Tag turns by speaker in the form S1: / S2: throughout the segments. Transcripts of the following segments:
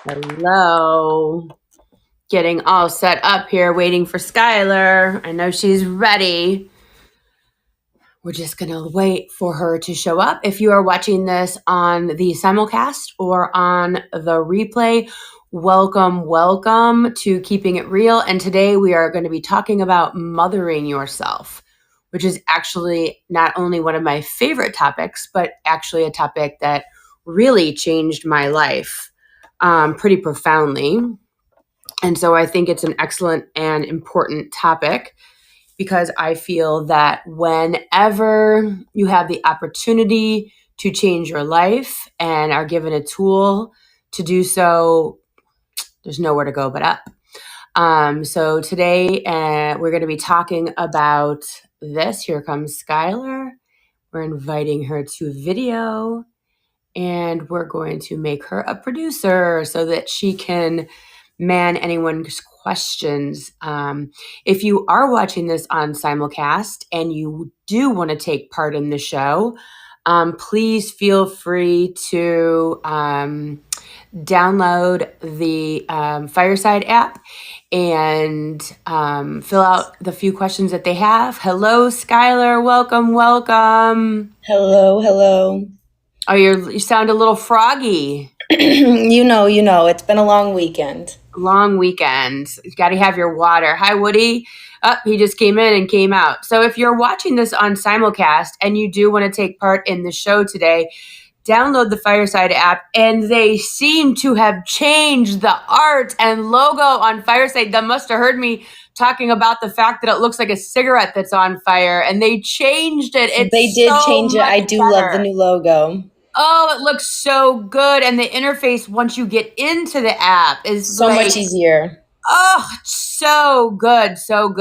S1: Hello. Getting all set up here, waiting for Skylar. I know she's ready. We're just going to wait for her to show up. If you are watching this on the simulcast or on the replay, welcome to Keeping It Real. And today we are going to be talking about mothering yourself, which is actually not only one of my favorite topics, but actually a topic that really changed my life pretty profoundly. And so I think it's an excellent and important topic because I feel that whenever you have the opportunity to change your life and are given a tool to do so, there's nowhere to go but up. So today we're going to be talking about this. Here comes Skylar. We're inviting her to video and we're going to make her a producer so that she can man anyone's questions. If you are watching this on simulcast and you do want to take part in the show, please feel free to download the Fireside app and fill out the few questions that they have. Hello, Skylar. Welcome.
S2: Hello.
S1: Oh, you sound a little froggy.
S2: You know, it's been a long weekend.
S1: Long weekend. You got to have your water. Hi, Woody. He just came in and came out. So if you're watching this on simulcast and you do want to take part in the show today, download the Fireside app, and they seem to have changed the art and logo on Fireside. They must have heard me talking about the fact that it looks like a cigarette that's on fire, and they changed it.
S2: They did change it. I do love the new logo.
S1: Oh, it looks so good. And the interface, once you get into the app, is
S2: so much easier.
S1: Oh, so good. So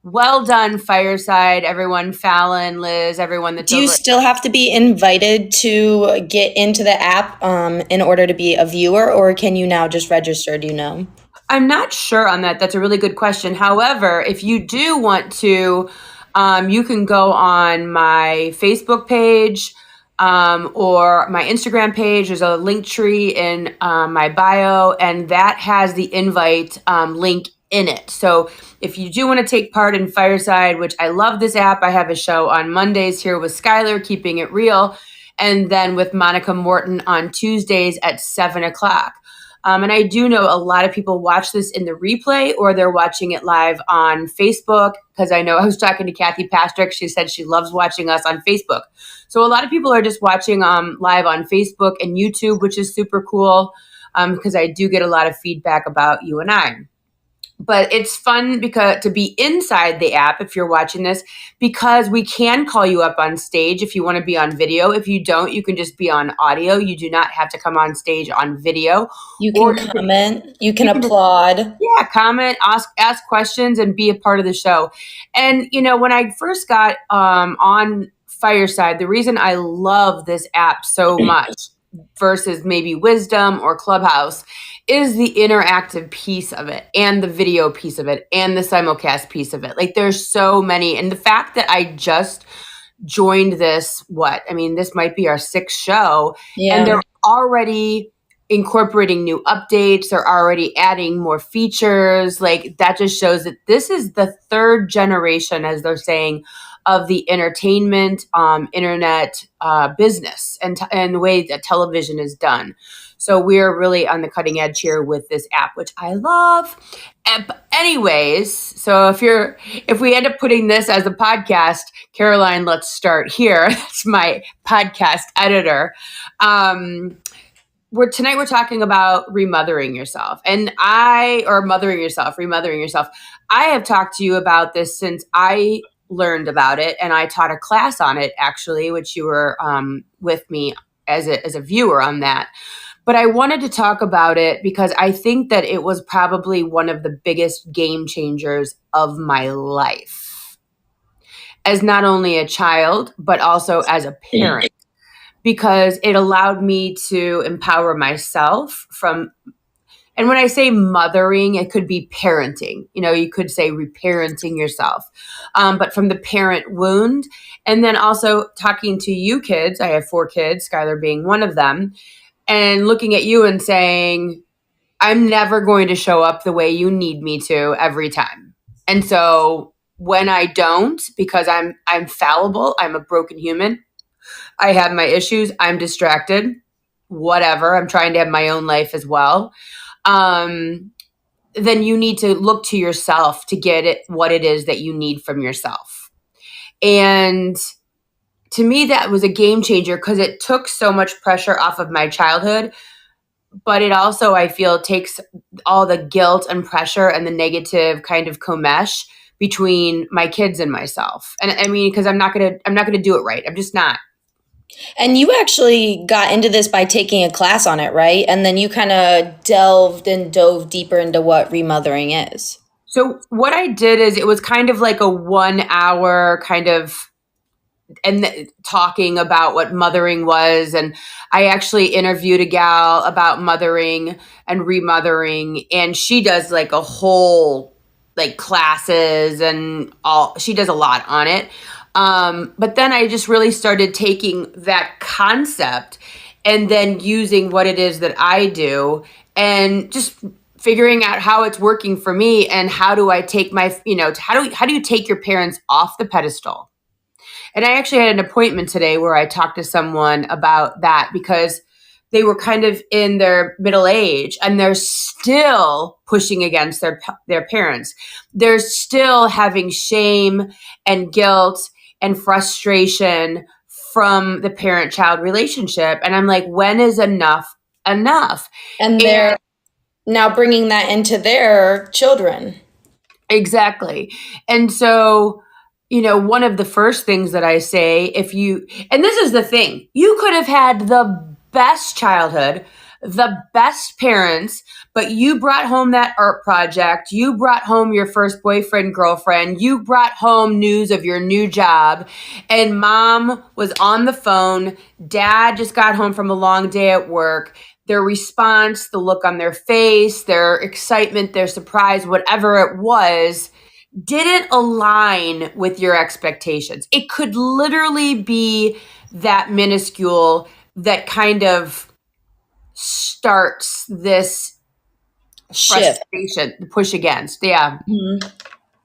S1: well done, Fireside, everyone, Fallon, Liz, everyone that's
S2: Do you still have to be invited to get into the app in order to be a viewer, or can you now just register? Do you know?
S1: I'm not sure on that. That's a really good question. However, if you do want to, you can go on my Facebook page or my Instagram page. There's a link tree in my bio, and that has the invite link in it. So if you do want to take part in Fireside, which I love this app, I have a show on Mondays here with Skylar, Keeping It Real, and then with Monica Morton on Tuesdays at 7:00. And I do know a lot of people watch this in the replay or they're watching it live on Facebook, because I know I was talking to Kathy Pastrick. She said she loves watching us on Facebook. So a lot of people are just watching live on Facebook and YouTube, which is super cool because I do get a lot of feedback about you and I. But it's fun because to be inside the app if you're watching this, because we can call you up on stage if you want to be on video. If you don't, you can just be on audio. You do not have to come on stage on video.
S2: You can comment. You can applaud.
S1: Yeah, comment, ask questions, and be a part of the show. And, when I first got on Fireside, the reason I love this app so much versus maybe Wisdom or Clubhouse is the interactive piece of it and the video piece of it and the simulcast piece of it. Like there's so many. And the fact that I just joined this, this might be our 6th show. Yeah. And they're already incorporating new updates. They're already adding more features. Like that just shows that this is the 3rd generation, as they're saying, of the entertainment, internet business and the way that television is done. So we're really on the cutting edge here with this app, which I love. Anyways, so if we end up putting this as a podcast, Caroline, let's start here. That's my podcast editor. Tonight we're talking about remothering yourself, remothering yourself. I have talked to you about this since I learned about it, and I taught a class on it actually, which you were with me as a viewer on that. But I wanted to talk about it because I think that it was probably one of the biggest game changers of my life, as not only a child but also as a parent, because it allowed me to empower myself and when I say mothering, it could be parenting. You could say reparenting yourself, but from the parent wound. And then also talking to you kids. I have 4 kids, Skylar being one of them. and looking at you and saying, I'm never going to show up the way you need me to every time. And so when I don't, because I'm fallible, I'm a broken human, I have my issues, I'm distracted, whatever. I'm trying to have my own life as well. Um, then you need to look to yourself to get it what it is that you need from yourself. And to me, that was a game changer because it took so much pressure off of my childhood, but it also, I feel, takes all the guilt and pressure and the negative kind of commesh between my kids and myself. And I mean, because I'm not gonna do it right. I'm just not.
S2: And you actually got into this by taking a class on it, right? And then you kind of delved and dove deeper into what remothering is.
S1: So what I did is it was kind of like a 1 hour kind of talking about what mothering was. And I actually interviewed a gal about mothering and remothering, and she does like a whole like classes and all. She does a lot on it. But then I just really started taking that concept and then using what it is that I do and just figuring out how it's working for me and how do I take my, how do you take your parents off the pedestal? And I actually had an appointment today where I talked to someone about that because they were kind of in their middle age and they're still pushing against their parents. They're still having shame and guilt and frustration from the parent-child relationship. And I'm like, when is enough enough?
S2: And
S1: And
S2: they're now bringing that into their children.
S1: exactly. And so, one of the first things that I say, and this is the thing, you could have had the best childhood, the best parents, but you brought home that art project, you brought home your first boyfriend, girlfriend, you brought home news of your new job, and mom was on the phone, dad just got home from a long day at work. Their response, the look on their face, their excitement, their surprise, whatever it was, didn't align with your expectations. It could literally be that minuscule that kind of starts this
S2: Shift.
S1: frustration, the push against. Yeah,
S2: Mhm.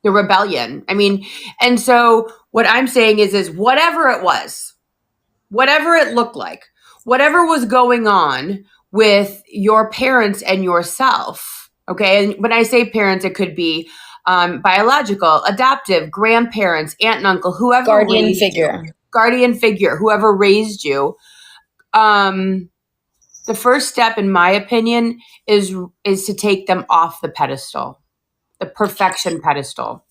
S1: the rebellion. I mean, and so what I'm saying is whatever it was, whatever it looked like, whatever was going on with your parents and yourself. Okay. And when I say parents, it could be biological, adoptive, grandparents, aunt and uncle, whoever
S2: Guardian
S1: raised you,
S2: figure.
S1: guardian figure, whoever raised you. Um, the first step, in my opinion, is to take them off the pedestal, the perfection pedestal.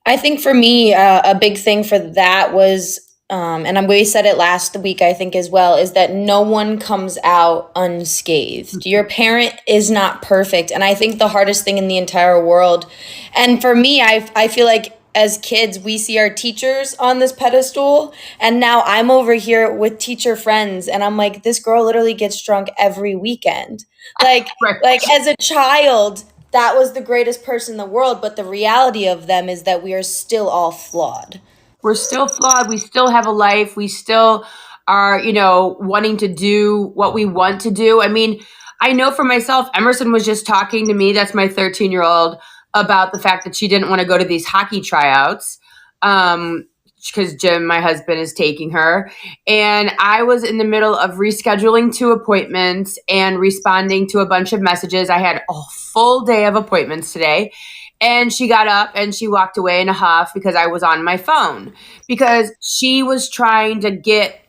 S2: I think for me, a big thing for that was, we said it last week, I think as well, is that no one comes out unscathed. Your parent is not perfect, and I think the hardest thing in the entire world, and for me, I feel like as kids we see our teachers on this pedestal, and now I'm over here with teacher friends, and I'm like, this girl literally gets drunk every weekend, like
S1: Right.
S2: like as a child that was the greatest person in the world, but the reality of them is that we are still all flawed.
S1: We're still flawed. We still have a life. We still are, wanting to do what we want to do. I mean, I know for myself, Emerson was just talking to me, that's my 13-year-old, about the fact that she didn't want to go to these hockey tryouts. Because Jim, my husband, is taking her. And I was in the middle of rescheduling 2 appointments and responding to a bunch of messages. I had a full day of appointments today. And she got up and she walked away in a huff because I was on my phone because she was trying to get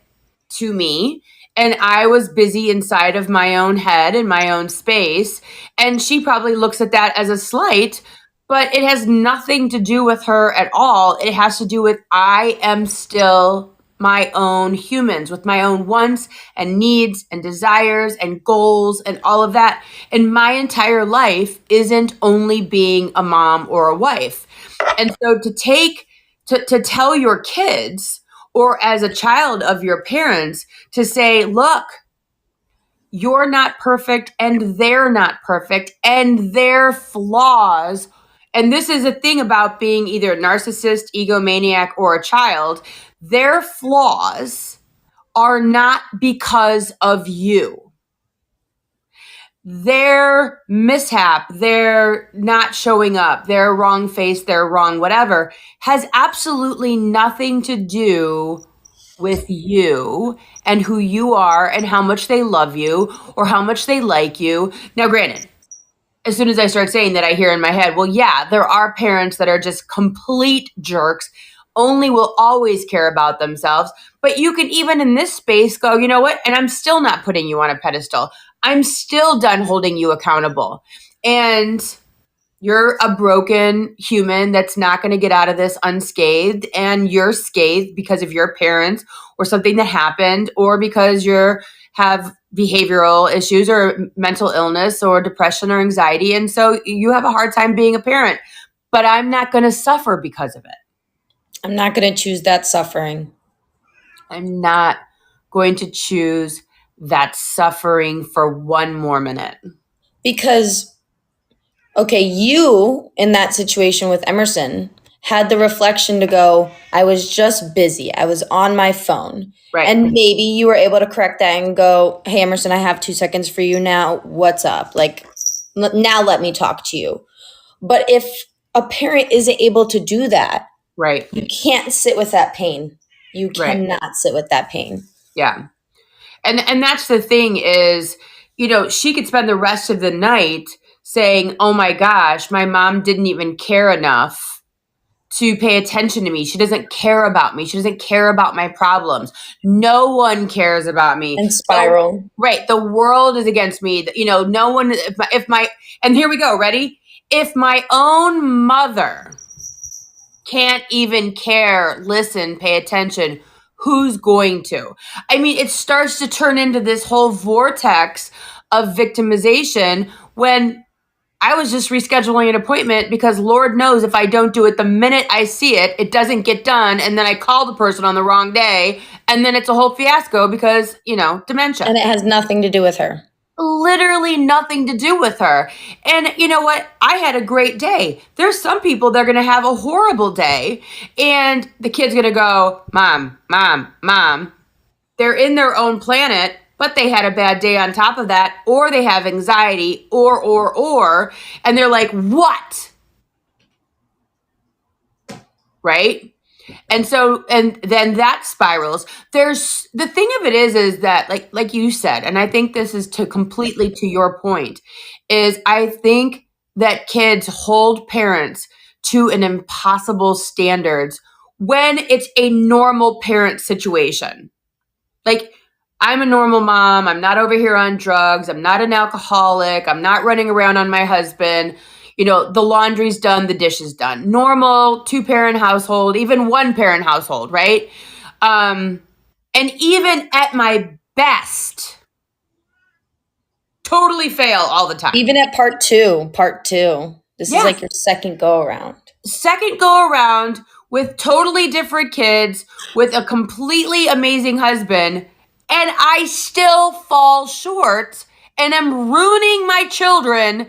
S1: to me and I was busy inside of my own head and my own space. And she probably looks at that as a slight, but it has nothing to do with her at all. It has to do with I am still my own humans with my own wants and needs and desires and goals and all of that. And my entire life isn't only being a mom or a wife. And so to tell your kids or as a child of your parents to say, look, you're not perfect and they're not perfect and their flaws. And this is a thing about being either a narcissist, egomaniac, or a child. Their flaws are not because of you. their mishap, their not showing up, their wrong face, their wrong whatever, has absolutely nothing to do with you and who you are and how much they love you or how much they like you. Now, granted, as soon as I start saying that, I hear in my head, well, yeah, there are parents that are just complete jerks, only will always care about themselves. But you can even in this space go, you know what? And I'm still not putting you on a pedestal. I'm still done holding you accountable. And you're a broken human that's not going to get out of this unscathed. And you're scathed because of your parents or something that happened, or because you're have behavioral issues or mental illness or depression or anxiety. And so you have a hard time being a parent, but I'm not going to suffer because of it.
S2: I'm not going to choose that suffering.
S1: I'm not going to choose that suffering for one more minute.
S2: Because, okay, you in that situation with Emerson had the reflection to go, I was just busy. I was on my phone.
S1: Right.
S2: And maybe you were able to correct that and go, hey, Emerson, I have 2 seconds for you now. What's up? Like, now let me talk to you. But if a parent isn't able to do that,
S1: Right.
S2: you can't sit with that pain. You
S1: Right.
S2: cannot sit with that pain.
S1: Yeah. And that's the thing is, you know, she could spend the rest of the night saying, oh my gosh, my mom didn't even care enough to pay attention to me. She doesn't care about me. She doesn't care about my problems. No one cares about me.
S2: And spiral.
S1: Right. The world is against me. You know, no one, if my, and here we go, ready? If my own mother can't even care, listen, pay attention, who's going to? I mean, it starts to turn into this whole vortex of victimization when I was just rescheduling an appointment because Lord knows if I don't do it the minute I see it, it doesn't get done. And then I call the person on the wrong day. And then it's a whole fiasco because, you know, dementia.
S2: And it has nothing to do with her.
S1: Literally nothing to do with her. And you know what? I had a great day. There's some people that are going to have a horrible day. And the kid's going to go, Mom, Mom, Mom. They're in their own planet, but they had a bad day on top of that, or they have anxiety, or, and they're like, what? Right? And so, and then that spirals. There's the thing of it is that like you said, and I think this is to completely to your point, is I think that kids hold parents to an impossible standards when it's a normal parent situation. Like, I'm a normal mom. I'm not over here on drugs. I'm not an alcoholic. I'm not running around on my husband. You know, the laundry's done, the dishes done. Normal 2-parent household, even 1-parent household, right? And even at my best, totally fail all the time.
S2: Even at part two. This is like your second go around.
S1: Second go around with totally different kids, with a completely amazing husband, and I still fall short and am ruining my children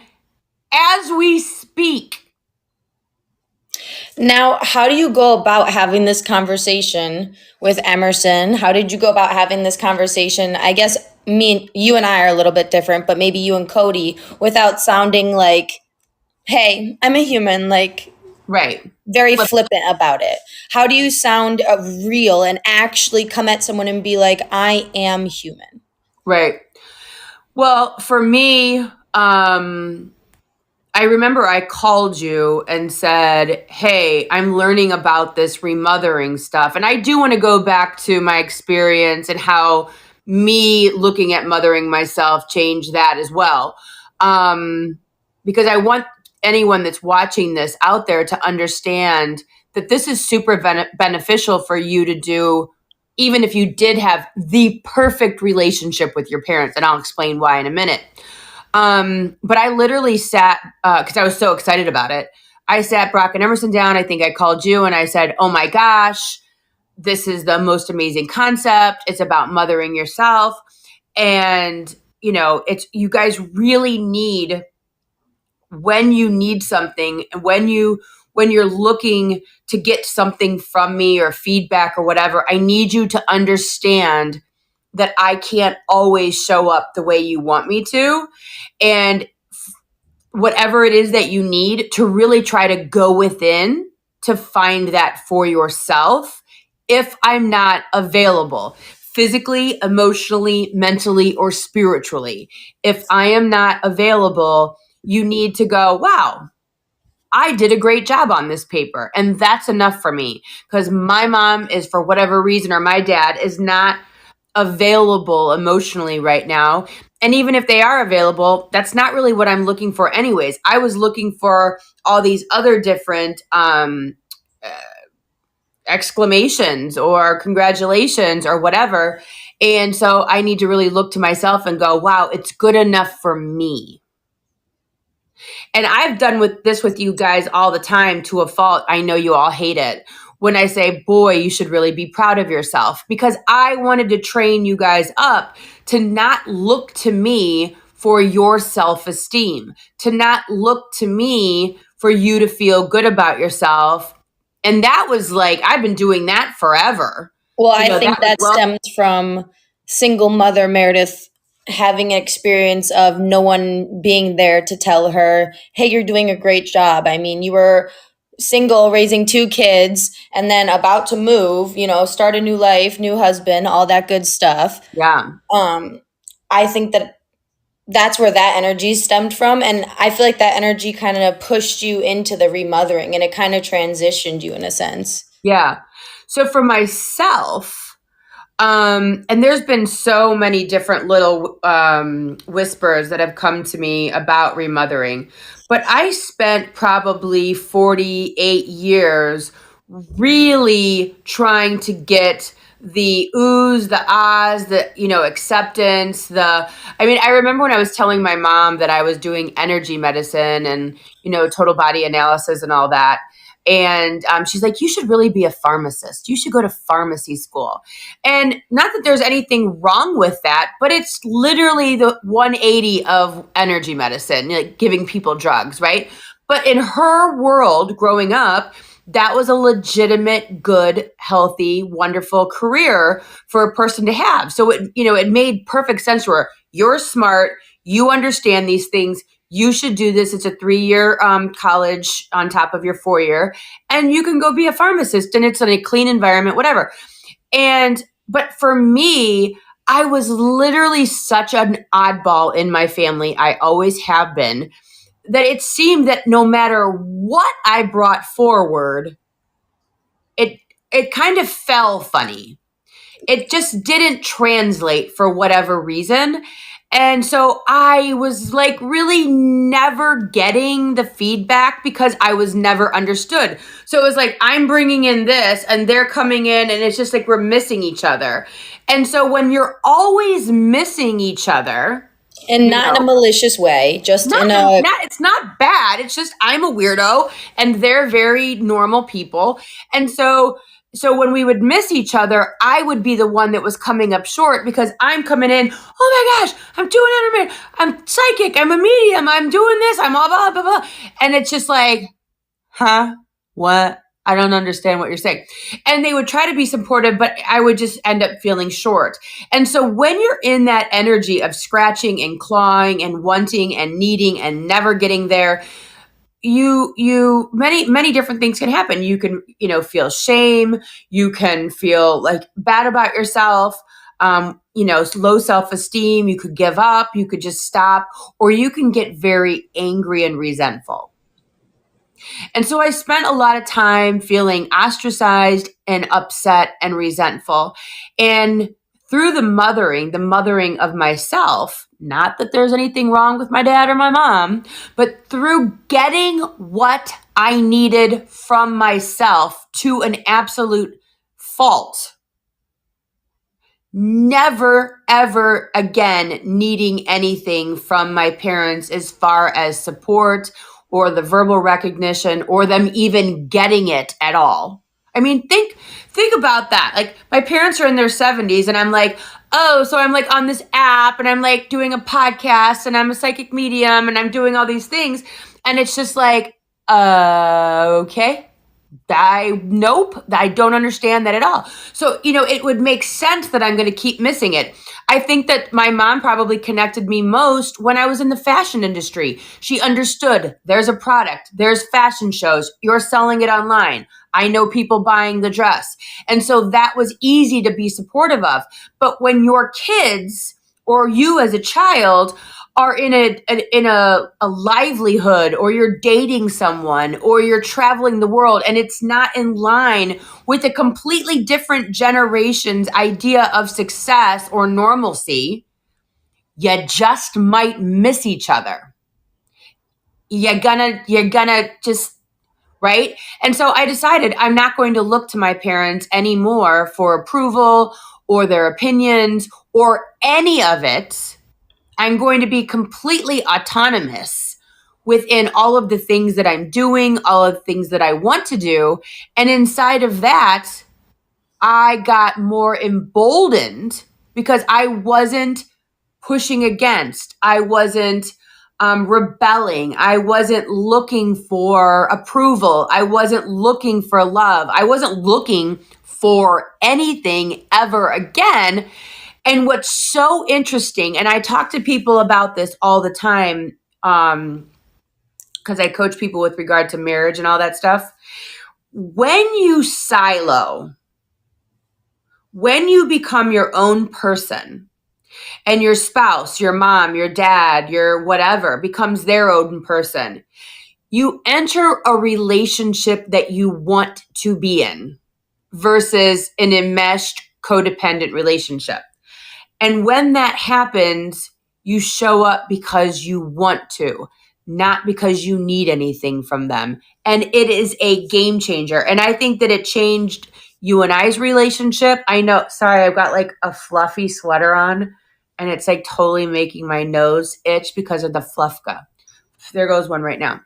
S1: as we speak.
S2: Now, how do you go about having this conversation with Emerson? How did you go about having this conversation? I guess you and I are a little bit different, but maybe you and Cody, without sounding like, hey, I'm a human, like,
S1: right,
S2: very flippant about it. How do you sound real and actually come at someone and be like, I am human?
S1: Right. Well, for me, I remember I called you and said, hey, I'm learning about this remothering stuff. And I do want to go back to my experience and how me looking at mothering myself changed that as well. Because I want anyone that's watching this out there to understand that this is super beneficial for you to do, even if you did have the perfect relationship with your parents. And I'll explain why in a minute. But I literally sat, cause I was so excited about it. I sat Brock and Emerson down. I think I called you and I said, oh my gosh, this is the most amazing concept. It's about mothering yourself. And, you know, you guys really need, when you need something, when you're looking to get something from me or feedback or whatever, I need you to understand that I can't always show up the way you want me to. And whatever it is that you need, to really try to go within to find that for yourself if I'm not available physically, emotionally, mentally, or spiritually. If I am not available, you need to go, wow, I did a great job on this paper. And that's enough for me, because my mom is, for whatever reason, or my dad is not available emotionally right now. And even if they are available, that's not really what I'm looking for anyways. I was looking for all these other different uh, exclamations or congratulations or whatever. And so I need to really look to myself and go, wow, it's good enough for me. And I've done with this with you guys all the time to a fault. I know you all hate it when I say, boy, you should really be proud of yourself, because I wanted to train you guys up to not look to me for your self-esteem, to not look to me for you to feel good about yourself. And that was like, I've been doing that forever.
S2: Well,
S1: You
S2: I
S1: know, that
S2: think
S1: was,
S2: that
S1: well,
S2: stems from single mother Meredith having an experience of no one being there to tell her, hey, you're doing a great job. I mean, you were single, raising two kids, and then about to move, start a new life, new husband, all that good stuff.
S1: yeah.
S2: Um, I think that that's where that energy stemmed from. And I feel like that energy kind of pushed you into the remothering, and it kind of transitioned you in a sense.
S1: Yeah. So for myself, and there's been so many different little whispers that have come to me about remothering, but I spent probably 48 years really trying to get the oohs, the ahs, the, acceptance, I mean, I remember when I was telling my mom that I was doing energy medicine and, total body analysis and all that. And she's like, you should really be a pharmacist. You should go to pharmacy school. And not that there's anything wrong with that, but it's literally the 180 of energy medicine, like giving people drugs, right? But in her world growing up, that was a legitimate, good, healthy, wonderful career for a person to have. So it made perfect sense for her. You're smart. You understand these things. You should do this. It's a 3-year college on top of your 4-year, and you can go be a pharmacist, and it's in a clean environment, whatever. But for me, I was literally such an oddball in my family. I always have been, that it seemed that no matter what I brought forward, it kind of fell funny. It just didn't translate for whatever reason. And so I was like really never getting the feedback because I was never understood. So it was like, I'm bringing in this and they're coming in, and it's just like we're missing each other. And so when you're always missing each other,
S2: And not in a malicious way, just in a
S1: it's not bad. It's just I'm a weirdo and they're very normal people. And so when we would miss each other, I would be the one that was coming up short because I'm coming in, oh my gosh, I'm doing intermittent, I'm psychic, I'm a medium, I'm doing this, I'm all blah, blah, blah. And it's just like, huh? What? I don't understand what you're saying. And they would try to be supportive, but I would just end up feeling short. And so when you're in that energy of scratching and clawing and wanting and needing and never getting there, many different things can happen. You can, feel shame. You can feel like bad about yourself. Low self-esteem. You could give up. You could just stop, or you can get very angry and resentful. And so I spent a lot of time feeling ostracized and upset and resentful. And through the mothering of myself, not that there's anything wrong with my dad or my mom, but through getting what I needed from myself to an absolute fault, never, ever again needing anything from my parents as far as support or the verbal recognition or them even getting it at all. I mean, think about that. Like, my parents are in their 70s and I'm like, oh, so I'm like on this app and I'm like doing a podcast and I'm a psychic medium and I'm doing all these things. And it's just like, okay. Nope, I don't understand that at all. So, it would make sense that I'm going to keep missing it. I think that my mom probably connected me most when I was in the fashion industry. She understood there's a product, there's fashion shows, you're selling it online. I know people buying the dress. And so that was easy to be supportive of. But when your kids or you as a child are in a livelihood, or you're dating someone, or you're traveling the world, and it's not in line with a completely different generation's idea of success or normalcy, you just might miss each other. You're gonna just, right? And so I decided I'm not going to look to my parents anymore for approval or their opinions or any of it. I'm going to be completely autonomous within all of the things that I'm doing, all of the things that I want to do. And inside of that, I got more emboldened because I wasn't pushing against, I wasn't rebelling, I wasn't looking for approval, I wasn't looking for love, I wasn't looking for anything ever again. And what's so interesting, and I talk to people about this all the time, because I coach people with regard to marriage and all that stuff. When you silo, when you become your own person, and your spouse, your mom, your dad, your whatever becomes their own person, you enter a relationship that you want to be in versus an enmeshed codependent relationship. And when that happens, you show up because you want to, not because you need anything from them. And it is a game changer. And I think that it changed you and I's relationship. I know, sorry, I've got like a fluffy sweater on and it's like totally making my nose itch because of the fluffka. There goes one right now.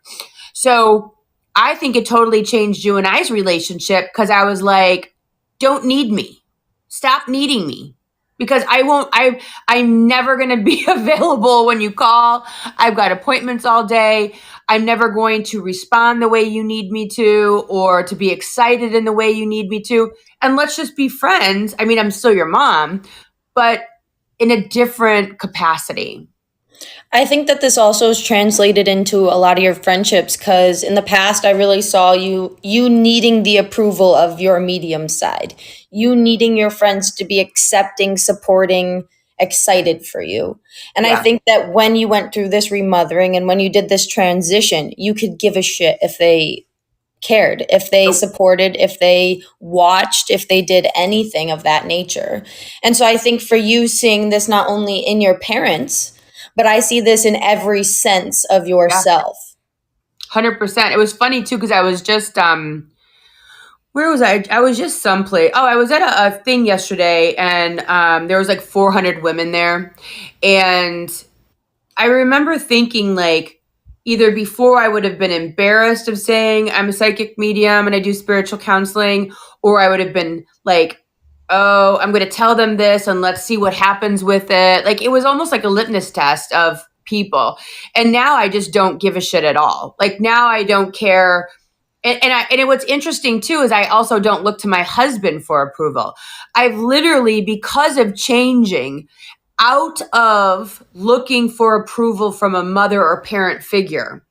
S1: So I think it totally changed you and I's relationship because I was like, don't need me. Stop needing me. Because I'm never going to be available when you call. I've got appointments all day. I'm never going to respond the way you need me to, or to be excited in the way you need me to. And let's just be friends. I mean, I'm still your mom, but in a different capacity.
S2: I think that this also is translated into a lot of your friendships, because in the past I really saw you needing the approval of your medium side. You needing your friends to be accepting, supporting, excited for you. And I
S1: Yeah.
S2: think that when you went through this remothering and when you did this transition, you could give a shit if they cared, if they
S1: Nope.
S2: supported, if they watched, if they did anything of that nature. And so I think for you, seeing this not only in your parents, but I see this in every sense of
S1: Yeah.
S2: yourself.
S1: 100%. It was funny too, because I was just where was I? I was just someplace. Oh, I was at a thing yesterday, and there was like 400 women there, and I remember thinking, like, either before I would have been embarrassed of saying I'm a psychic medium and I do spiritual counseling, or I would have been like, oh, I'm going to tell them this and let's see what happens with it. Like, it was almost like a litmus test of people. And now I just don't give a shit at all. Like, now I don't care. And what's interesting too is I also don't look to my husband for approval. I've literally, because of changing out of looking for approval from a mother or parent figure,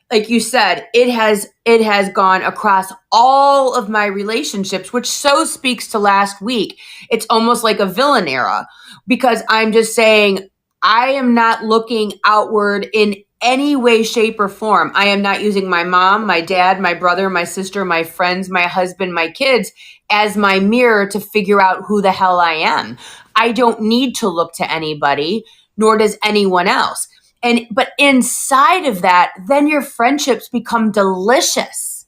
S1: like you said, it has gone across all of my relationships, which so speaks to last week. It's almost like a villain era, because I'm just saying I am not looking outward in any way, shape, or form. I am not using my mom, my dad, my brother, my sister, my friends, my husband, my kids as my mirror to figure out who the hell I am. I don't need to look to anybody, nor does anyone else. But inside of that, then your friendships become delicious.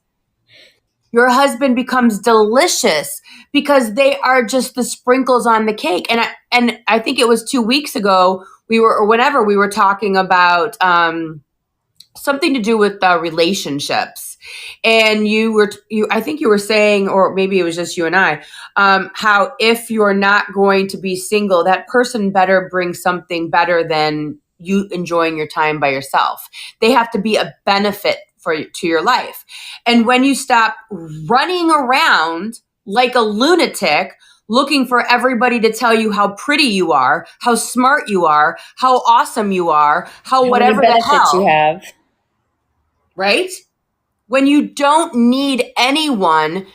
S1: Your husband becomes delicious because they are just the sprinkles on the cake. And I think it was 2 weeks ago or whenever we were talking about something to do with relationships, and I think you were saying, or maybe it was just you and I, how if you're not going to be single, that person better bring something better than you enjoying your time by yourself. They have to be a benefit to your life. And when you stop running around like a lunatic, looking for everybody to tell you how pretty you are, how smart you are, how awesome you are, how
S2: How many
S1: whatever the
S2: benefits you
S1: hell,
S2: have.
S1: right? When you don't need anyone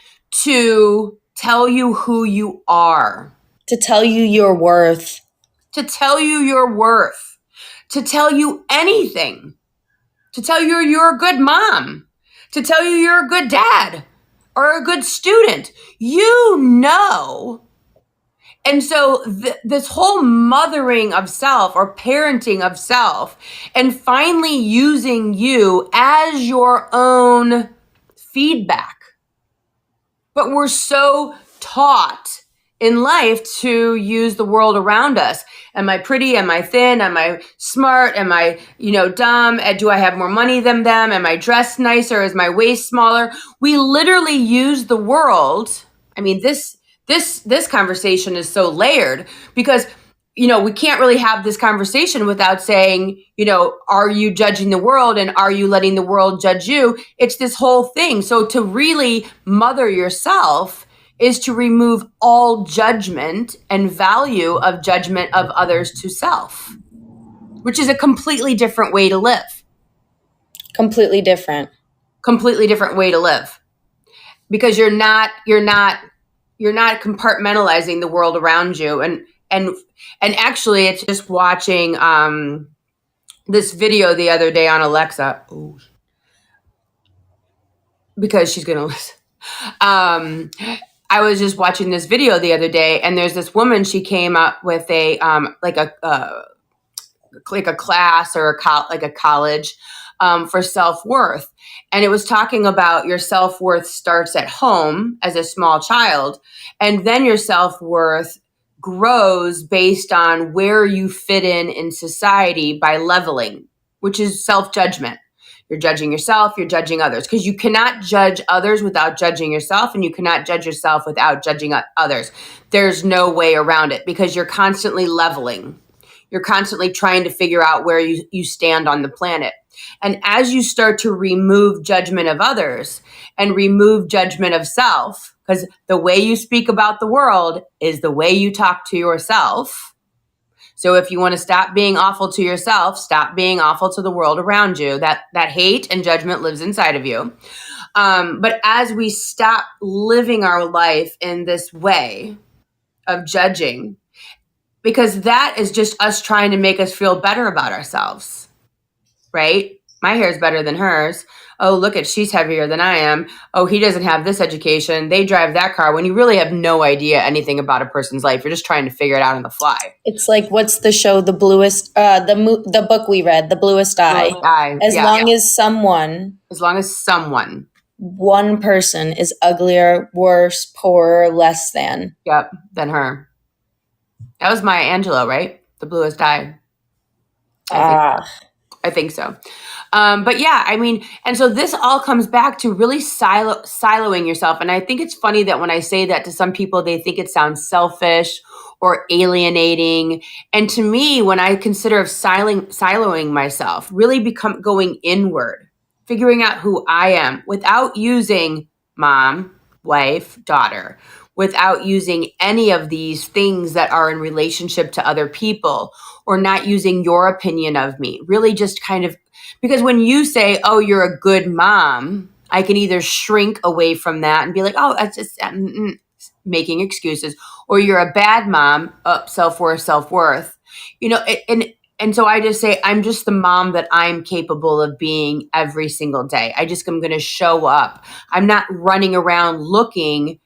S1: to tell you who you are,
S2: To tell you your worth.
S1: to tell you your worth, to tell you anything, to tell you you're a good mom, to tell you you're a good dad or a good student. You know. And so this whole mothering of self or parenting of self and finally using you as your own feedback. But we're so taught in life to use the world around us. Am I pretty? Am I thin? Am I smart? Am I, dumb? Do I have more money than them? Am I dressed nicer? Is my waist smaller? We literally use the world. I mean, this conversation is so layered because we can't really have this conversation without saying, are you judging the world and are you letting the world judge you? It's this whole thing. So to really mother yourself is to remove all judgment and value of judgment of others to self, which is a completely different way to live.
S2: Completely different.
S1: Completely different way to live. Because you're not compartmentalizing the world around you. And actually it's just watching this video the other day on Alexa. Ooh. Because she's gonna listen. I was just watching this video the other day, and there's this woman. She came up with a class or a college for self-worth, and it was talking about your self-worth starts at home as a small child, and then your self-worth grows based on where you fit in society by leveling, which is self-judgment. You're judging yourself, you're judging others, because you cannot judge others without judging yourself, and you cannot judge yourself without judging others. There's no way around it because you're constantly leveling. You're constantly trying to figure out where you stand on the planet. And as you start to remove judgment of others and remove judgment of self, because the way you speak about the world is the way you talk to yourself. So if you want to stop being awful to yourself, stop being awful to the world around you. That hate and judgment lives inside of you. But as we stop living our life in this way of judging, because that is just us trying to make us feel better about ourselves, right? My hair is better than hers. Oh, look at, she's heavier than I am. Oh, he doesn't have this education. They drive that car. When you really have no idea anything about a person's life, you're just trying to figure it out on the fly.
S2: It's like, what's the show, The Bluest, the book we read, The Bluest Eye. As long as someone, one
S1: person
S2: is uglier, worse, poorer, less than.
S1: Yep, than her. That was Maya Angelou, right? The Bluest Eye. I think so. But yeah, I mean, and so this all comes back to really siloing yourself. And I think it's funny that when I say that to some people, they think it sounds selfish or alienating. And to me, when I consider siloing myself, really going inward, figuring out who I am without using mom, wife, daughter, without using any of these things that are in relationship to other people, or not using your opinion of me, really just kind of, because when you say, oh, you're a good mom, I can either shrink away from that and be like, oh, that's just making excuses, or you're a bad mom, self-worth, and so I just say, I'm just the mom that I'm capable of being every single day. I'm going to show up. I'm not running around looking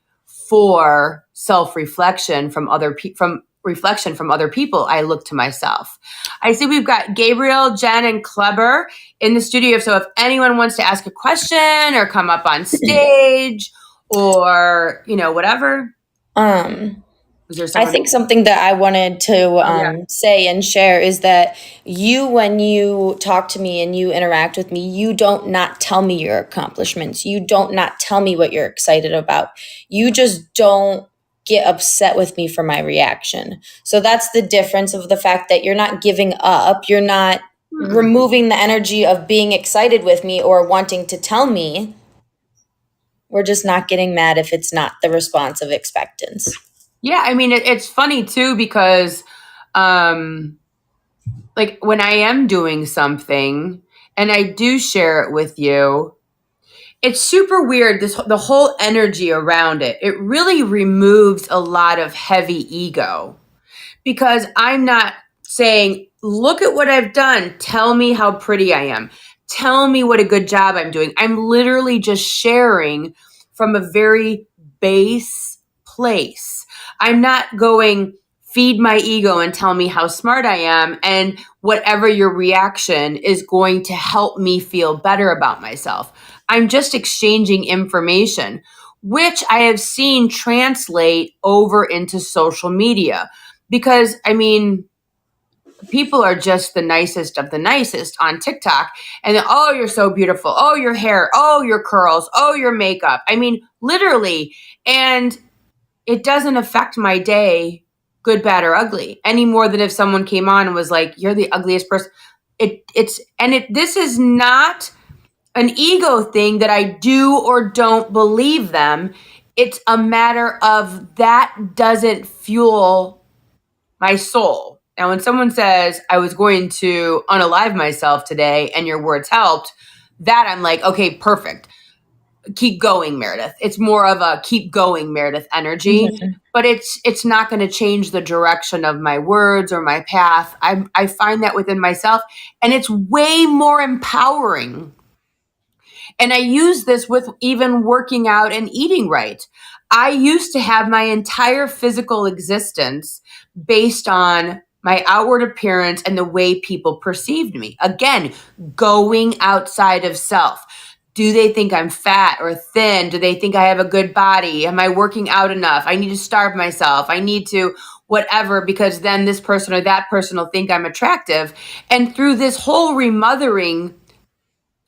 S1: for self-reflection from other people, from other people. I look to myself. I see we've got Gabriel, Jen, and Kleber in the studio. So if anyone wants to ask a question or come up on stage or, whatever.
S2: I think something that I wanted to say and share is that when you talk to me and you interact with me, you don't not tell me your accomplishments. You don't not tell me what you're excited about. You just don't get upset with me for my reaction. So that's the difference of the fact that you're not giving up. You're not removing the energy of being excited with me or wanting to tell me. We're just not getting mad if it's not the response of expectance.
S1: Yeah, I mean, it's funny too because, um, like when I am doing something and I do share it with you, it's super weird. The whole energy around it, it really removes a lot of heavy ego because I'm not saying, look at what I've done. Tell me how pretty I am. Tell me what a good job I'm doing. I'm literally just sharing from a very base place. I'm not going, feed my ego and tell me how smart I am. And whatever your reaction is going to help me feel better about myself. I'm just exchanging information, which I have seen translate over into social media because I mean, people are just the nicest of the nicest on TikTok. And then, oh, you're so beautiful. Oh, your hair. Oh, your curls. Oh, your makeup. I mean, literally. And it doesn't affect my day, good, bad, or ugly, any more than if someone came on and was like, you're the ugliest person. This is not an ego thing that I do or don't believe them. It's a matter of that doesn't fuel my soul. Now, when someone says, I was going to unalive myself today and your words helped, that I'm like, okay, perfect. Keep going, Meredith. It's more of a keep going, Meredith energy,
S2: Mhm.
S1: but it's not going to change the direction of my words or my path. I find that within myself, and it's way more empowering. And I use this with even working out and eating right. I used to have my entire physical existence based on my outward appearance and the way people perceived me. Again, going outside of self. Do they think I'm fat or thin? Do they think I have a good body? Am I working out enough? I need to starve myself. I need to whatever because then this person or that person will think I'm attractive. And through this whole remothering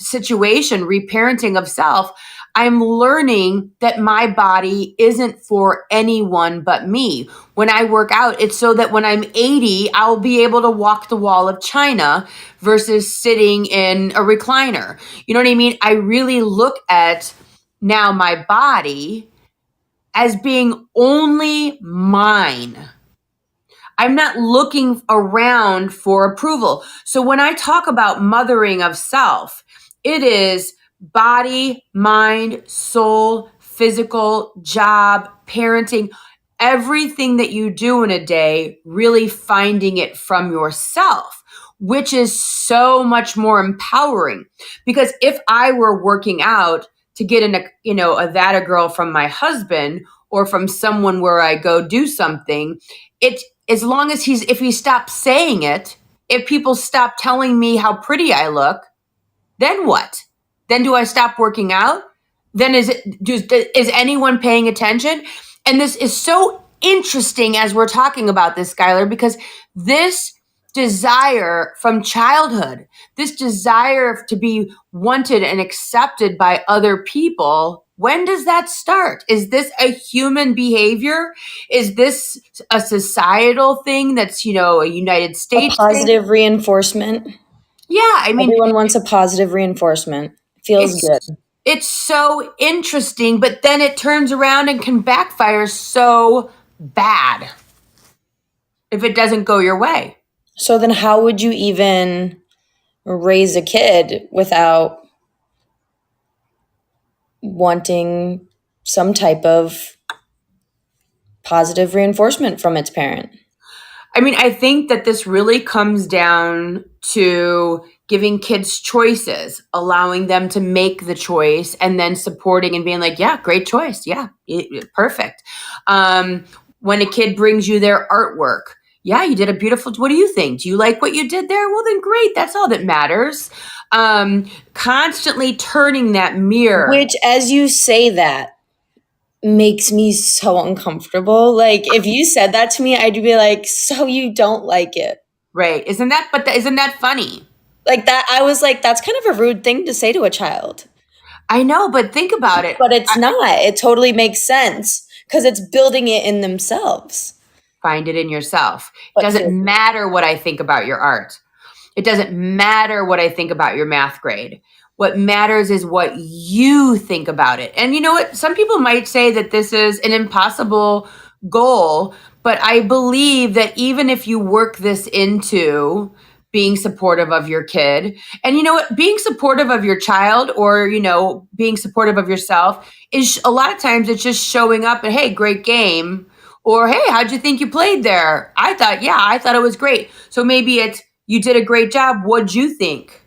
S1: situation, reparenting of self, I'm learning that my body isn't for anyone but me. When I work out, it's so that when I'm 80, I'll be able to walk the wall of China versus sitting in a recliner. You know what I mean? I really look at now my body as being only mine. I'm not looking around for approval. So when I talk about mothering of self, it is body, mind, soul, physical, job, parenting, everything that you do in a day, really finding it from yourself, which is so much more empowering. Because if I were working out to get in a that a girl from my husband or from someone where I go do something, it as long as if he stops saying it, if people stop telling me how pretty I look, then what? Then do I stop working out? Then is anyone paying attention? And this is so interesting as we're talking about this, Skylar, because this desire from childhood, this desire to be wanted and accepted by other people, when does that start? Is this a human behavior? Is this a societal thing that's, a United
S2: A
S1: States thing?
S2: positive reinforcement.
S1: Yeah, I mean,
S2: Everyone wants a positive reinforcement. Feels
S1: it's
S2: good.
S1: it's so interesting, but then it turns around and can backfire so bad if it doesn't go your way.
S2: So then how would you even raise a kid without wanting some type of positive reinforcement from its parent?
S1: I mean, I think that this really comes down to giving kids choices, allowing them to make the choice, and then supporting and being like, yeah, great choice. Yeah, perfect. Um, when a kid brings you their artwork, yeah, you did a beautiful, what do you think? Do you like what you did there? Well, then great. That's all that matters. Constantly turning that mirror.
S2: Which, as you say that, makes me so uncomfortable. Like, if you said that to me, I'd be like, so you don't like it?
S1: Right. Isn't that funny?
S2: Like that, I was like, that's kind of a rude thing to say to a child.
S1: I know, but think about it.
S2: But it's not. It totally makes sense because it's building it in themselves.
S1: Find it in yourself. It
S2: But
S1: doesn't
S2: seriously,
S1: matter what I think about your art. It doesn't matter what I think about your math grade. What matters is what you think about it. And you know what? Some people might say that this is an impossible goal, but I believe that even if you work this into being supportive of your kid, and you know what, being supportive of your child, or being supportive of yourself, is a lot of times it's just showing up and, hey, great game, or hey, how'd you think you played there? I thought it was great. So maybe it's, you did a great job, what'd you think?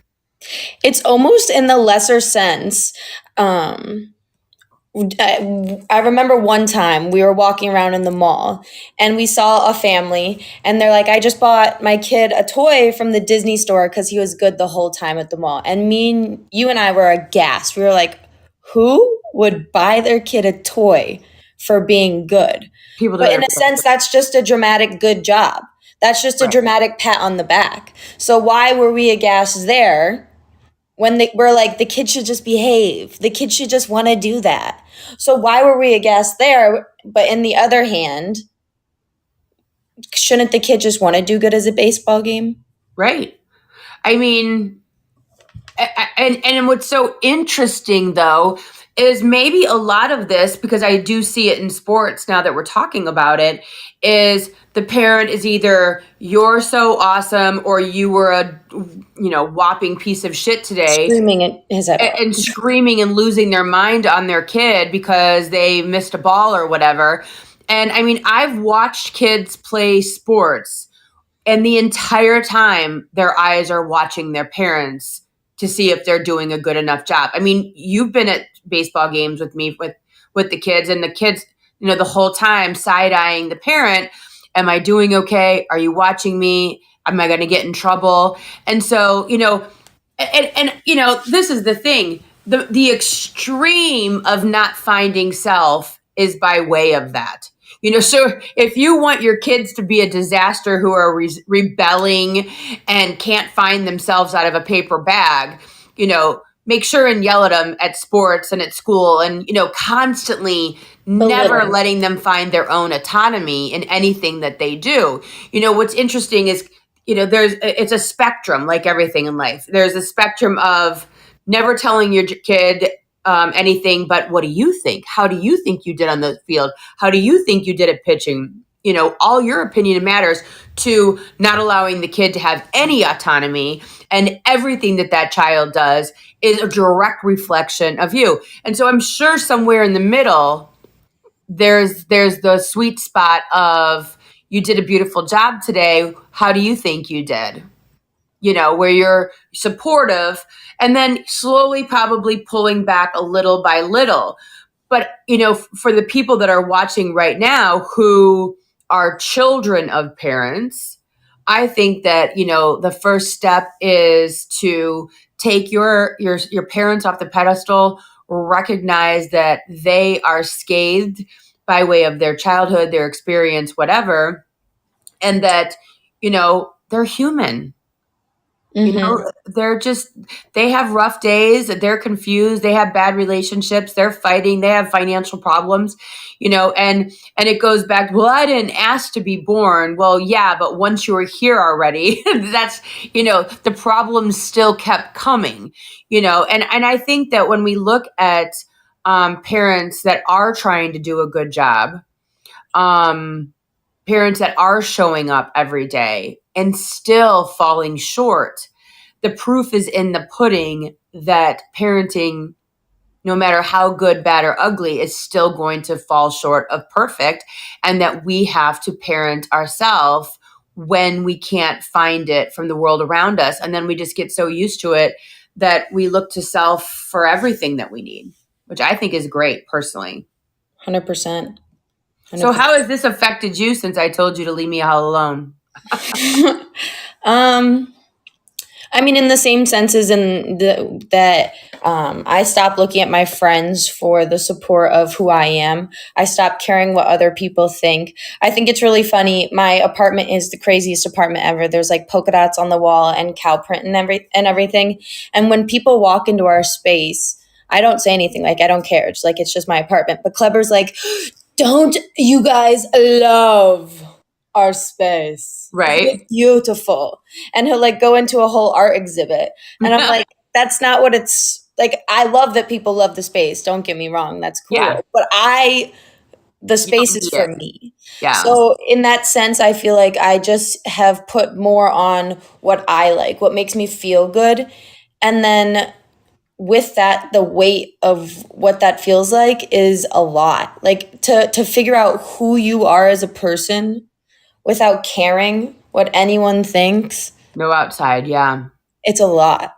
S2: It's almost in the lesser sense. Um, I remember one time we were walking around in the mall and we saw a family and they're like, I just bought my kid a toy from the Disney store because he was good the whole time at the mall. And you and I were aghast. We were like, who would buy their kid a toy for being good?
S1: People do
S2: But
S1: it
S2: in a
S1: every
S2: sense, that's just a dramatic good job. That's just a
S1: right.
S2: dramatic pat on the back. So why were we aghast there? When we're like, the kid should just behave. The kid should just want to do that. So why were we aghast there? But in the other hand, shouldn't the kid just want to do good as a baseball game?
S1: Right. I mean, and what's so interesting though is maybe a lot of this, because I do see it in sports now that we're talking about it, is the parent is either, you're so awesome, or you were a whopping piece of shit today,
S2: Screaming at his head off.
S1: and screaming and losing their mind on their kid because they missed a ball or whatever. And I mean, I've watched kids play sports, and the entire time their eyes are watching their parents to see if they're doing a good enough job. I mean, you've been at baseball games with me with the kids, and the kids, the whole time side-eyeing the parent. Am I doing okay? Are you watching me? Am I going to get in trouble? And so, this is the thing. The extreme of not finding self is by way of that. So if you want your kids to be a disaster, who are rebelling and can't find themselves out of a paper bag, make sure and yell at them at sports and at school, and, constantly never
S2: Belittle.
S1: letting them find their own autonomy in anything that they do. What's interesting is, it's a spectrum, like everything in life. There's a spectrum of never telling your kid anything but, what do you think? How do you think you did on the field? How do you think you did at pitching? All your opinion matters, to not allowing the kid to have any autonomy, and everything that child does is a direct reflection of you. And so I'm sure somewhere in the middle, there's the sweet spot of, you did a beautiful job today. How do you think you did? Where you're supportive, and then slowly probably pulling back a little by little. But, for the people that are watching right now who are children of parents, I think that, the first step is to take your parents off the pedestal, recognize that they are scathed by way of their childhood, their experience, whatever, and that, they're human.
S2: Mm-hmm.
S1: They're just, they have rough days, they're confused, they have bad relationships, they're fighting, they have financial problems, and it goes back, well, I didn't ask to be born. Well, yeah, but once you were here already, that's, the problems still kept coming, and I think that when we look at parents that are trying to do a good job, um, parents that are showing up every day and still falling short, the proof is in the pudding that parenting, no matter how good, bad, or ugly, is still going to fall short of perfect, and that we have to parent ourselves when we can't find it from the world around us. And then we just get so used to it that we look to self for everything that we need, which I think is great personally.
S2: 100%.
S1: So,
S2: 100%.
S1: how has this affected you since I told you to leave me all alone?
S2: um, I mean, in the same senses, that I stopped looking at my friends for the support of who I am. I stopped caring what other people think. I think it's really funny. My apartment is the craziest apartment ever. There's like polka dots on the wall and cow print and everything. And when people walk into our space, I don't say anything. Like, I don't care. It's like, it's just my apartment. But Kleber's like, don't you guys love our space.
S1: Right?
S2: It's beautiful. And he'll like go into a whole art exhibit. And I'm like, that's not what it's like. I love that people love the space. Don't get me wrong. That's
S1: Yeah.
S2: cool. But the
S1: You
S2: space
S1: don't
S2: is
S1: need
S2: for
S1: it.
S2: me.
S1: Yeah.
S2: So in that sense, I feel like I just have put more on what I like, what makes me feel good. And then with that, the weight of what that feels like is a lot. Like to figure out who you are as a person without caring what anyone thinks,
S1: No outside. Yeah.
S2: it's a lot.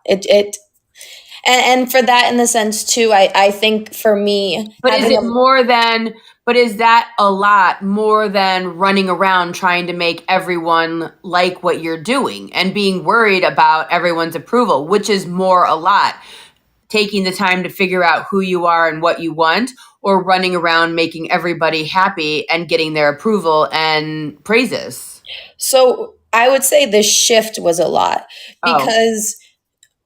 S2: And for that in the sense too, I think for me
S1: But is
S2: having
S1: it
S2: a
S1: more than, but is that a lot more than running around trying to make everyone like what you're doing and being worried about everyone's approval, which is more a lot? Taking the time to figure out who you are and what you want, or running around making everybody happy and getting their approval and praises?
S2: so I would say the shift was a lot
S1: Oh,
S2: because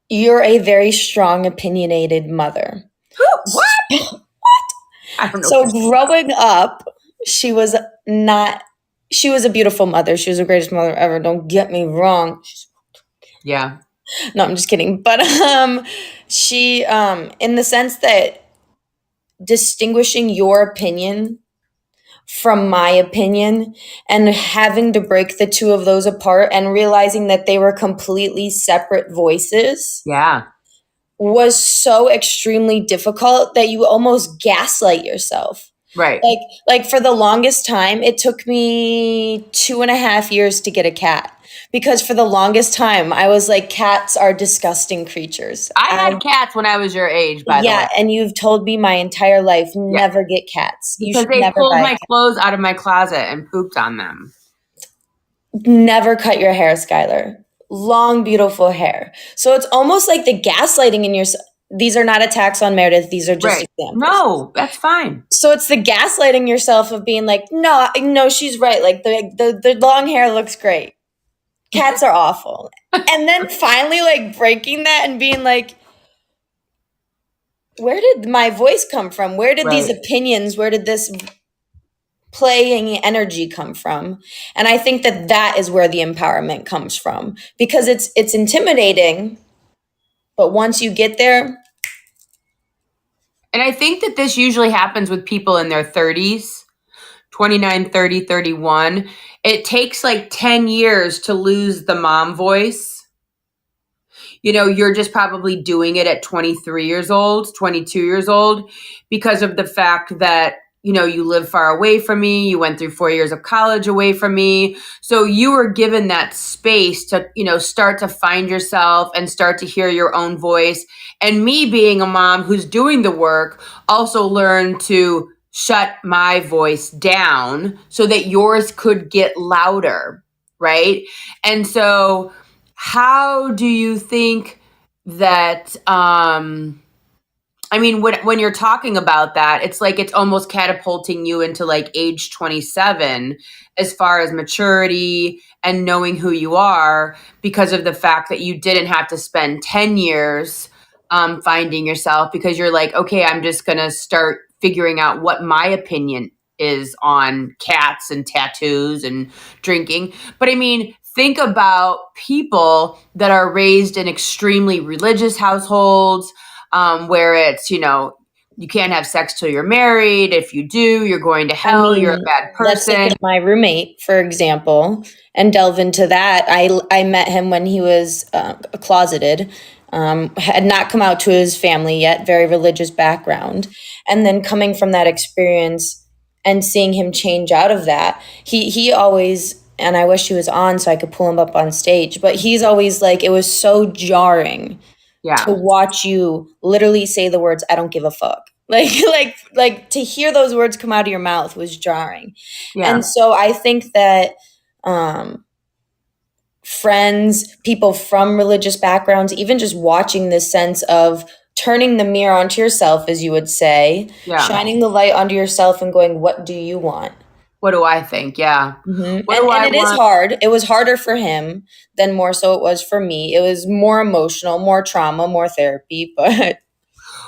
S2: you're a very strong, opinionated mother.
S1: what? I don't know what
S2: So
S1: you're talking about.
S2: growing up, she was not, she was a beautiful mother. She was the greatest mother ever. Don't get me wrong.
S1: Yeah.
S2: No, I'm just kidding. But she, in the sense that distinguishing your opinion from my opinion and having to break the two of those apart and realizing that they were completely separate voices
S1: Yeah.
S2: was so extremely difficult that you almost gaslight yourself.
S1: Right.
S2: Like for the longest time, it took me 2.5 years to get a cat because for the longest time I was like, cats are disgusting creatures.
S1: I had cats when I was your age, by the way.
S2: Yeah, and you've told me my entire life,
S1: Yeah.
S2: never get cats. You
S1: Because
S2: should
S1: they
S2: never
S1: pulled
S2: buy a
S1: my
S2: cat.
S1: clothes out of my closet and pooped on them.
S2: Never cut your hair, Skylar. Long, beautiful hair. So it's almost like the gaslighting in your. These are not attacks on Meredith. These are just
S1: Right.
S2: examples.
S1: No, that's fine.
S2: So it's the gaslighting yourself of being like, no, she's right. Like the long hair looks great. Cats are awful. And then finally like breaking that and being like, where did my voice come from? Where did these
S1: Right.
S2: opinions, where did this playing energy come from? And I think that that is where the empowerment comes from because it's intimidating, but once you get there,
S1: And I think that this usually happens with people in their 30s, 29, 30, 31. It takes like 10 years to lose the mom voice. You know, you're just probably doing it at 23 years old, 22 years old, because of the fact that, you know, you live far away from me. You went through 4 years of college away from me. So you were given that space to, you know, start to find yourself and start to hear your own voice. And me being a mom who's doing the work also learned to shut my voice down so that yours could get louder. Right. And so, how do you think that I mean, when you're talking about that, it's like it's almost catapulting you into like age 27 as far as maturity and knowing who you are, because of the fact that you didn't have to spend 10 years finding yourself, because you're like, okay, I'm just going to start figuring out what my opinion is on cats and tattoos and drinking. But I mean, think about people that are raised in extremely religious households, where it's, you know, you can't have sex till you're married. If you do, you're going to
S2: I
S1: hell. You're a
S2: mean,
S1: bad
S2: let's look
S1: person.
S2: at my roommate, for example, and delve into that. I met him when he was closeted, had not come out to his family yet, very religious background. And then coming from that experience and seeing him change out of that, he always, and I wish he was on so I could pull him up on stage, but he's always like, it was so jarring to
S1: Yeah.
S2: watch you literally say the words, I don't give a fuck. Like to hear those words come out of your mouth was jarring.
S1: Yeah.
S2: And so I think that um friends, people from religious backgrounds, even just watching this sense of turning the mirror onto yourself, as you would say,
S1: Yeah.
S2: shining the light onto yourself and going, what do you want?
S1: What do I think? Yeah. What do
S2: And
S1: I
S2: it is
S1: want?
S2: hard. It was harder for him than more so it was for me. It was more emotional, more trauma, more therapy, but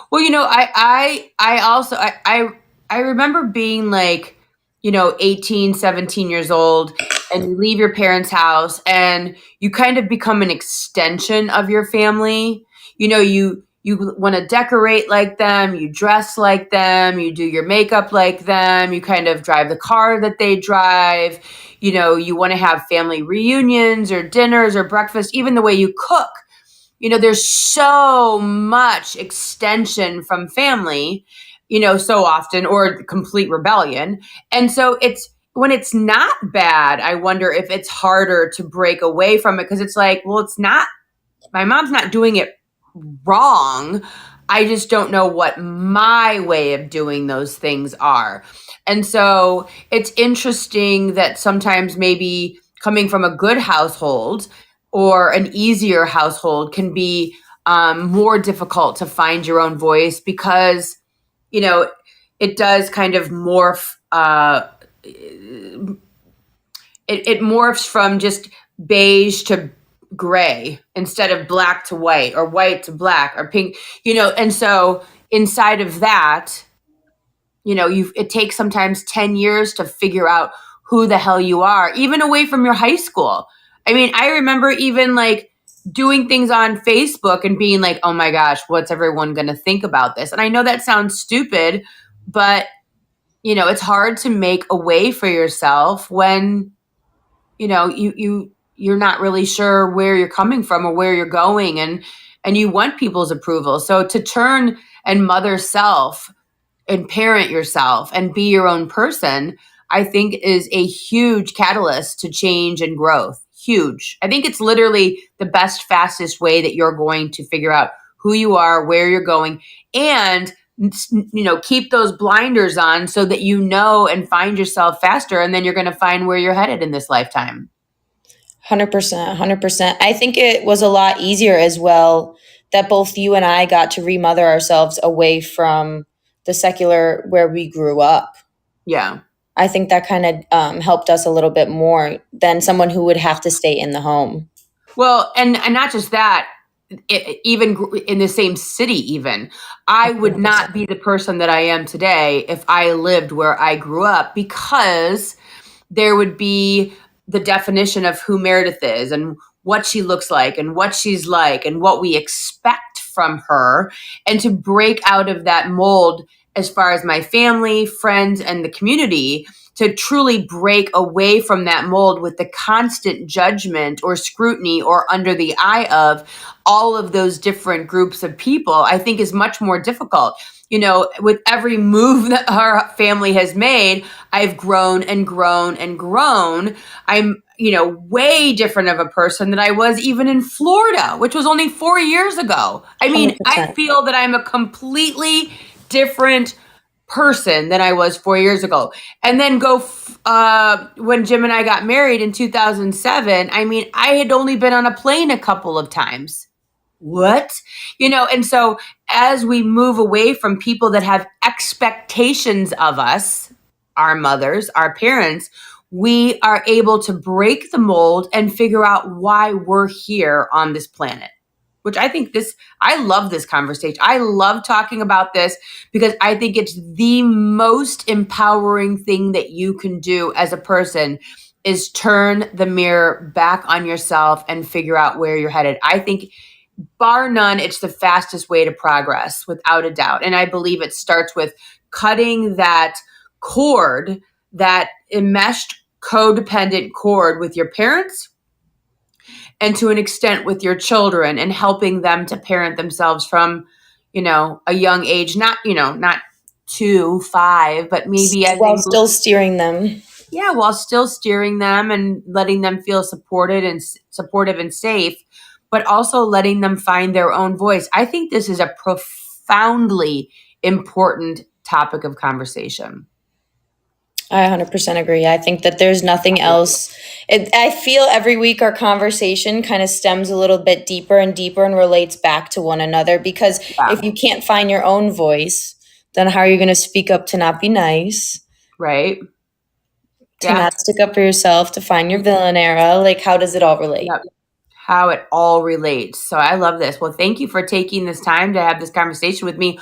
S1: Well, you know, I also, I remember being like, you know, 18, 17 years old and you leave your parents' house and you kind of become an extension of your family. You want to decorate like them, you dress like them, you do your makeup like them, you kind of drive the car that they drive. You want to have family reunions or dinners or breakfast, even the way you cook. There's so much extension from family, so often, or complete rebellion. And so when it's not bad, I wonder if it's harder to break away from it, because it's like, well, it's not, my mom's not doing it wrong. I just don't know what my way of doing those things are. And so it's interesting that sometimes maybe coming from a good household or an easier household can be more difficult to find your own voice, because, it does kind of morph. It morphs from just beige to gray instead of black to white, or white to black, or pink, and so inside of that, it takes sometimes 10 years to figure out who the hell you are, even away from your high school. I mean, I remember even like doing things on Facebook and being like, oh my gosh, what's everyone going to think about this? And I know that sounds stupid, but it's hard to make a way for yourself when you're not really sure where you're coming from or where you're going, and you want people's approval. So to turn and mother self and parent yourself and be your own person, I think is a huge catalyst to change and growth. Huge. I think it's literally the best, fastest way that you're going to figure out who you are, where you're going, and keep those blinders on so that and find yourself faster, and then you're going to find where you're headed in this lifetime.
S2: 100%, 100%. I think it was a lot easier as well that both you and I got to remother ourselves away from the secular where we grew up.
S1: Yeah.
S2: I think that kind of helped us a little bit more than someone who would have to stay in the home.
S1: Well, and not just that, even in the same city, even I would not be the person that I am today if I lived where I grew up, because there would be the definition of who Meredith is and what she looks like and what she's like and what we expect from her. And to break out of that mold, as far as my family, friends, and the community, to truly break away from that mold with the constant judgment or scrutiny or under the eye of all of those different groups of people, I think is much more difficult. With every move that our family has made, I've grown and grown and grown. I'm, way different of a person than I was even in Florida, which was only 4 years ago. I mean,
S2: 100%.
S1: I feel that I'm a completely different person than I was 4 years ago. And then when Jim and I got married in 2007, I mean, I had only been on a plane a couple of times. What? And so as we move away from people that have expectations of us, our mothers, our parents, we are able to break the mold and figure out why we're here on this planet. Which I love this conversation. I love talking about this because I think it's the most empowering thing that you can do as a person, is turn the mirror back on yourself and figure out where you're headed. I think, bar none, it's the fastest way to progress, without a doubt. And I believe it starts with cutting that cord, that enmeshed codependent cord with your parents, and to an extent with your children, and helping them to parent themselves from, a young age, not 2, 5, but maybe as
S2: while still steering them.
S1: Yeah, while still steering them and letting them feel supportive and safe, but also letting them find their own voice. I think this is a profoundly important topic of conversation.
S2: I 100% agree. I think that there's nothing else. I feel every week our conversation kind of stems a little bit deeper and deeper and relates back to one another, because if you can't find your own voice, then how are you going to speak up to not be nice?
S1: Right.
S2: To not stick up for yourself, to find your villain era. Like, how does it all relate?
S1: Yep. How it all relates. So I love this. Well, thank you for taking this time to have this conversation with me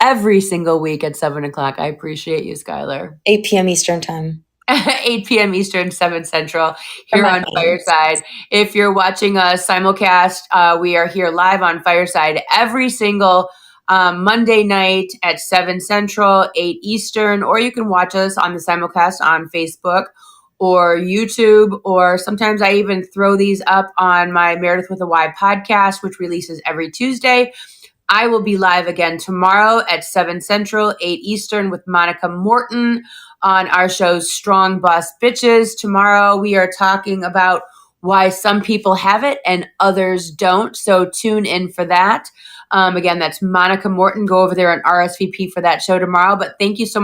S1: every single week at 7 o'clock. I appreciate you, Skylar.
S2: 8 p.m. Eastern time.
S1: 8 p.m. Eastern, 7 Central, here on
S2: Amazing.
S1: Fireside. If you're watching us simulcast, we are here live on Fireside every single Monday night at 7 Central, 8 Eastern, or you can watch us on the simulcast on Facebook or YouTube, or sometimes I even throw these up on my Meredith with a Y podcast, which releases every Tuesday. I will be live again tomorrow at 7 Central, 8 Eastern with Monica Morton on our show Strong Boss Bitches. Tomorrow we are talking about why some people have it and others don't. So tune in for that. Again, that's Monica Morton. Go over there and RSVP for that show tomorrow. But thank you so much